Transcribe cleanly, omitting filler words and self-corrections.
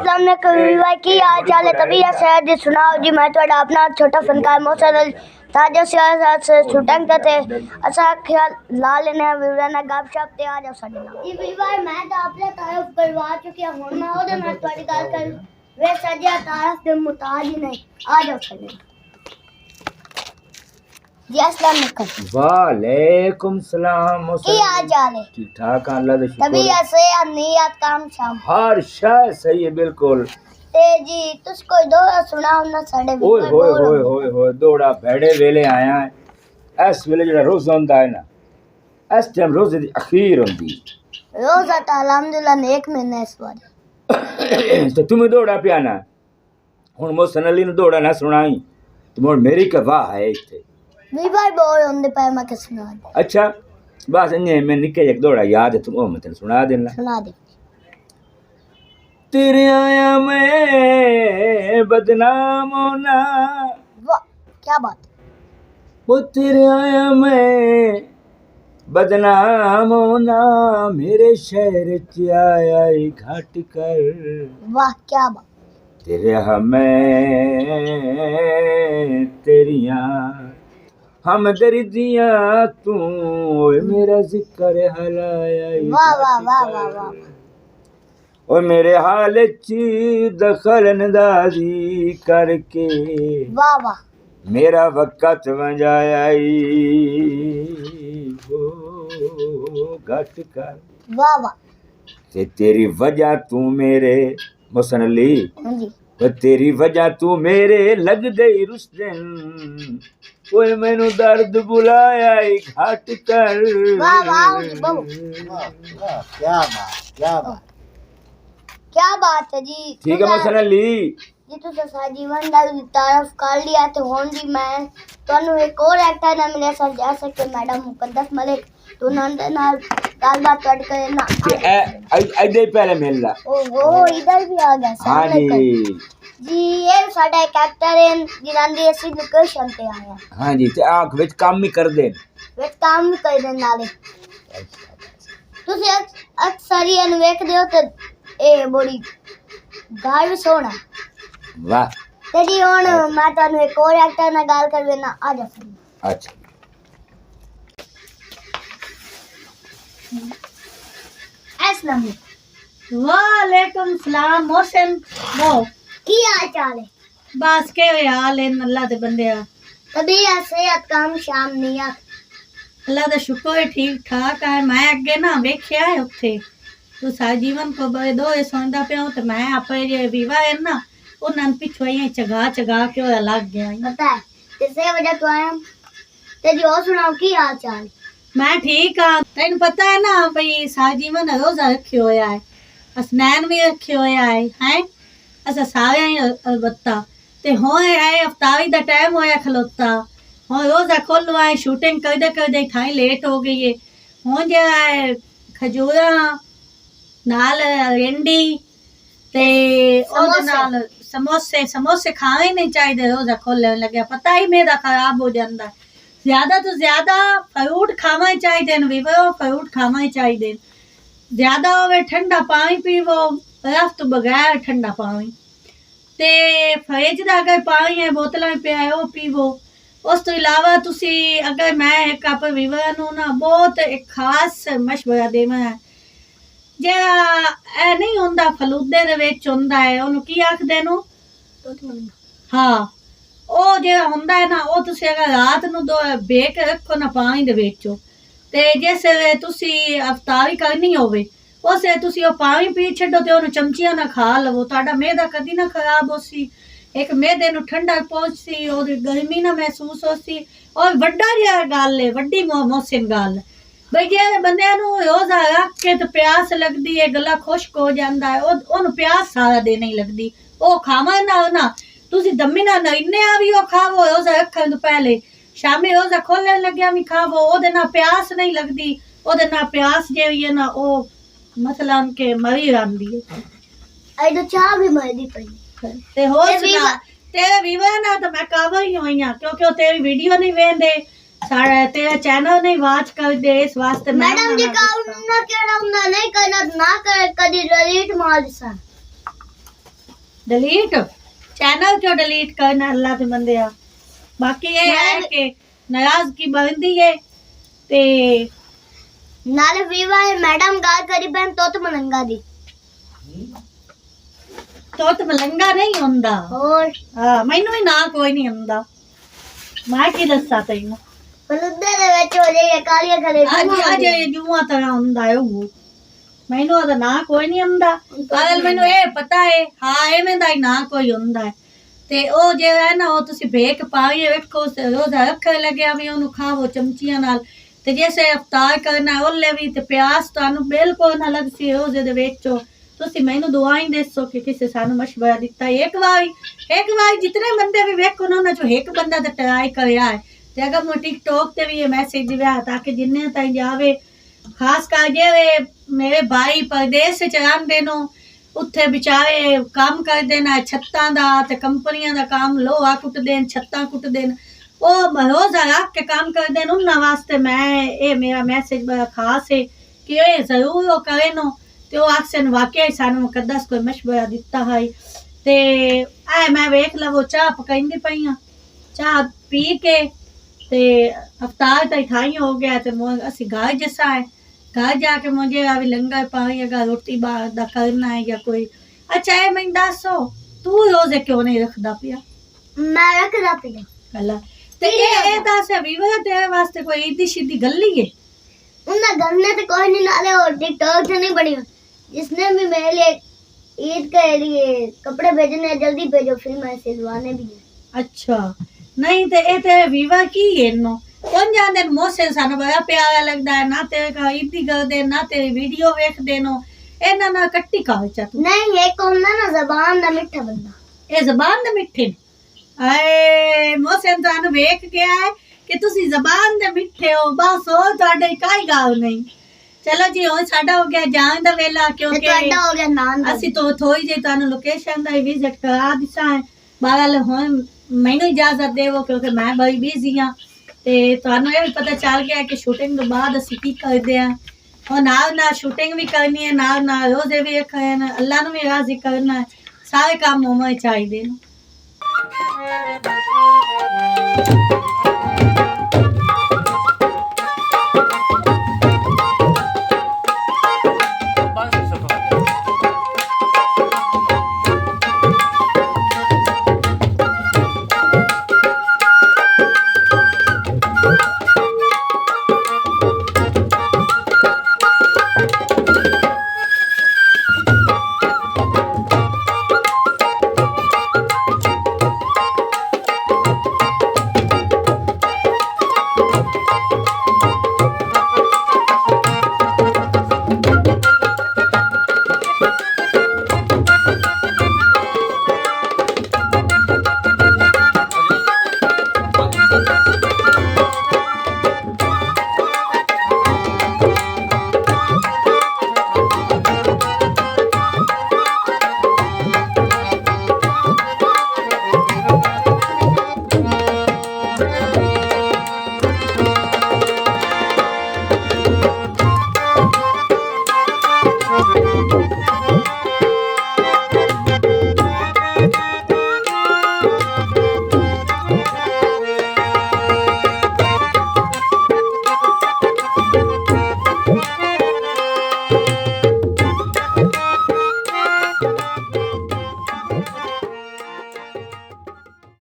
अस्सलाम वालेकुम की हाल चाल है। तभी शायद सुनाओ जी। मैं थोड़ा अपना छोटा फनकार मोहसिन अली ताजा से शूटिंग करते अच्छा ख्याल ला लेने विवरण गपशप ते आ जाओ साडे नाल जी। भाई मैं तो आपने तारीफ करवा चुकी हूं, हुन मैं ओदे नाल थोड़ी गल कर वे सजा तारीफ के मुताज ही नहीं। आ जाओ साडे जी। अस्सलाम वालेकुम। वालेकुम सलाम। की हाल चाल है? ठीक ठाक, अल्लाह दा शुक्र। तभी ऐसे नियत काम शाम हर शय सही है बिल्कुल। ते जी तुस कोई दो सुनाओ ना साडे भी। ओए होए होए होए होए दौड़ा भेड़े वेले आया है। इस वेले जेड़ा रोजा हुंदा है ना, इस टाइम रोजे दी अखीर हुंदी। रोजा तो अल्हम्दुलिल्लाह नेक महीना इस बार तो तुम्हें दौड़ा पिया ना। हुन मोहसिन अली ने दौड़ा ना सुनाई तो मोर मेरी कवाह है इत्थे भी भाई बोल होंदे पे मैं के सुना दे। अच्छा बस इन्हें मैं निके एक दौड़ा याद है, तुम ओ मैं तेन सुना देना। सुना दे। तेरे आया मैं बदनाम होना। वाह क्या बात। वो तेरे आया मैं बदनाम होना, मेरे शहर च आया घाट कर। वाह क्या बात। तेरे हमें तेरिया हम दर्दियां तू मेरा जिक्र हलाया। वाह वाह वाह वाह वाह। और मेरे हाल ची दखल अंदाजी करके वाह वाह। मेरा वक़्त वंजाया घट कर। वाह वाह। ते तेरी वजह तू मेरे मोहसिन अली, हां जी। तेरी वजह तू मेरे लग गई रुस्दन, ओए मैनू दर्द बुलाया घाट कर। वाह वाह जी बहु। वाह क्या बात क्या बात क्या बात है जी। ठीक है मोहसिन अली जी तुसा सा जीवन दा तारीफ कर लिया ते हुन जी मैं तन्नू एक और एक्टर ना मिले सर जैसे कि मैडम मुकद्दस मलिक तो नंदे नाल गलबात कर करे ना ऐदे पहले मिल ला। ओहो इधर भी आ गया। हाँ जी जी ये साडा एक एक्टर है जिन्हां दी असि लोकेशन ते आया। हाँ जी, ते आंख विच काम भी कर दे। वे काम भी कर दे नाले तुसी अक्सर ही अन वेखदे हो ते ए बड़ी गाल भी सोना। वाह ते जी हुन मैं तन्नू एक और एक्टर नाल गल करवे ना आ जा। अच्छा अस्सलाम वालेकुम सलाम मोहसिन मो की हाल चाल है? बस के हाल है अल्लाह दे बंदे। तभी सेहत काम शाम नियत अल्लाह दा शुक्र है ठीक ठाक है। मैं अगे ना वेख्या है उत्थे तो सा जीवन को बड़े दो सुनदा पिया तो मैं अपने जे विवाह है ना उन्हन पिछो ही चगा चगा के ओदा लग गया। पता है किसे वजह तो आया ते जी और सुनाओ की हाल चाल? मैं ठीक हाँ। तेन पता है ना भाई सा जीवन रोजा रखे होया है, स्नैन भी रखे होया है असा सारे ही अलबत्ता ते होए है अफ्तारी दा टाइम होया खलोता हो रोजा खोलो है शूटिंग करदे थाई लेट हो गई है। हो जे है खजूरा नाल रेंडी ते ओदे नाल समोसे समोसे खाने नहीं चाहिए रोजा खोलने लगे। पता ही मेरा खराब हो जाता है। ज्यादा तो ज्यादा फ्रूट खाना चाहिए विवो फ्रूट खाना चाहिए। ज्यादा होवे ठंडा पानी पीवो बर्फ तो बगैर ठंडा पानी ते फ्रिज दा अगर पानी है बोतलां पिया है वो पीवो। उस तो इलावा तुसी अगर मैं एक आप विवर नू ना बहुत एक खास मशवरा देवां है जेड़ा ए नहीं हुंदा फलूदे दे विच हुंदा है ओनू की आखदे नु। हाँ ओ जेड़ा हुंदा है ना ओ तुसी अगर रात नू दो बेक रखो ना पानी दे विच ते जिस वे तुसी अफ्तारी करनी होवे उस तुसी ओ पानी पी छड्डो ते ओनू चमचियां ना खा लवो ताड़ा मैदा कदी ना खराब होसी। एक मैदे नू ठंडा पहुंचसी और गर्मी ना महसूस होसी। और वड्डा जिहा गल है वड्डी मोहसिन गल भाई जे बंदे नू रोजा रख के ते प्यास लगदी है गला खुश्क हो जांदा है ओनू प्यास सारा दिन नहीं लगदी ओ खावा ना तुसी दमी ना इन्ने आ भी ओ खावो रोजा रखण तो पहले शामी रोजा खोलने लग्या भी खावो ओदे ना प्यास नहीं लगदी। ओदे ना प्यास जेवी है ना ओ मसलन के मरी रंदी है आई तो चाह भी मरदी पई ते हो सुना तेरे विवर ना तो मैं कावर ही होई हां क्योंकि तेरी वीडियो नहीं वेंदे सारा तेरा चैनल नहीं वॉच कर दे इस वास्ते मैडम जी का ना केड़ा हुंदा नहीं करना ना कर कदी डिलीट मार सा डिलीट चैनल क्यों डिलीट करना अल्लाह दे बंदे आ बाकी ये है कि नाराजगी बनदी है ते नाले विवाह मैडम गाल करी बहन तो मलंगा दी तो मलंगा नहीं हुंदा और हां मैनू भी ना कोई नहीं हुंदा मैं की दस्सा तैनू फलुद्दे दे विच हो जाए कालिया खले आज जुआ तरह हुंदा है वो मैनू दा ना कोई नहीं हुंदा पागल मैनू ये पता है हां एवें दा ही ना कोई हुंदा है ते ओ जे है ना ओ तुसी भेक पाई वेखो रोजा रखे लगे भी ओनू खावो चमचियां नाल ते जैसे अफ्तार करना ओले भी ते प्यास तानू बिल्कुल ना लगसी रोजे दे विचो तुसी मैनू दुआई देसो कि किसे सानू मशवरा दिता एक बार जितने बंदे भी वेखो ना उन्हां चो एक बंदा ते ट्राई करया है ते अगर मैं टिकटॉक ते भी ये मैसेज दिया ताकि जिन्ने ताई जावे खास कर जे मेरे भाई परदेस च रहंदे नो उत्थे बेचारे काम कर देना छत्तां दा ते कंपनियां दा काम लोहा कुट देन छत्तां कुट देन ओ रोजा रख के काम कर देन उन्हां वास्ते मैं ये मेरा मैसेज बड़ा खास है कि ये जरूर वो करे नो ते ओ आखसन वाकई सानू मुकद्दस कोई मशवरा दिता है ते आए मैं वेख लवो चाह पकाइंदी पईयां चाह पी के ते अवतार ताई ठाई हो गया ते असी घर जैसा है घर जाके मुझे अभी लंगर पाई अगर रोटी दा करना है या कोई अच्छा है मैं दसो तू रोजे क्यों नहीं रखदा पिया मैं रखदा पिया गल्ला ते ए दस विवाह तेरे वास्ते कोई ईदी सीधी गल्ली है उन्ना गन्ने ते कोई नहीं नाले और टिकटॉक से नहीं बनी जिसने भी मेरे लिए ईद के लिए कपड़े भेजने हैं, जल्दी भेजो फिर मैं सिलवाने भी है अच्छा नहीं ते ए ते विवाह की है नो कौन जाने मोसे सानू बड़ा प्यारा लगदा है ना तेरे का ईदी कर दे ना तेरी वीडियो वेख देनो ए ना कट्टी का चा तू नहीं एक होंदा ना जबान दा मिठा बंदा ए जबान दे मिठे आए मोसे सानू वेख के आए कि तुसी जबान दे मिठे हो बस हो ਤੁਹਾਡੇ काई गाल नहीं चलो जी हो साडा हो गया जान दा वेला क्योंकि ਤੁਹਾਡਾ ਹੋ ਗਿਆ ਨਾਨ ਦਾ ਅਸੀਂ तो थोड़ी जे तानू लोकेशन दा विजिट करा दिसा है बागल हुन मैनू इजाजत देवो क्योंकि मैं बड़ी बिजी हां ते तानू ये भी पता चल गया कि शूटिंग तो बाद ਅਸੀਂ की करदे हां और ना शूटिंग भी करनी है ना रोजे भी रखने हैं अल्लाह नु भी राजी करना है सारे काम होने चाहिए।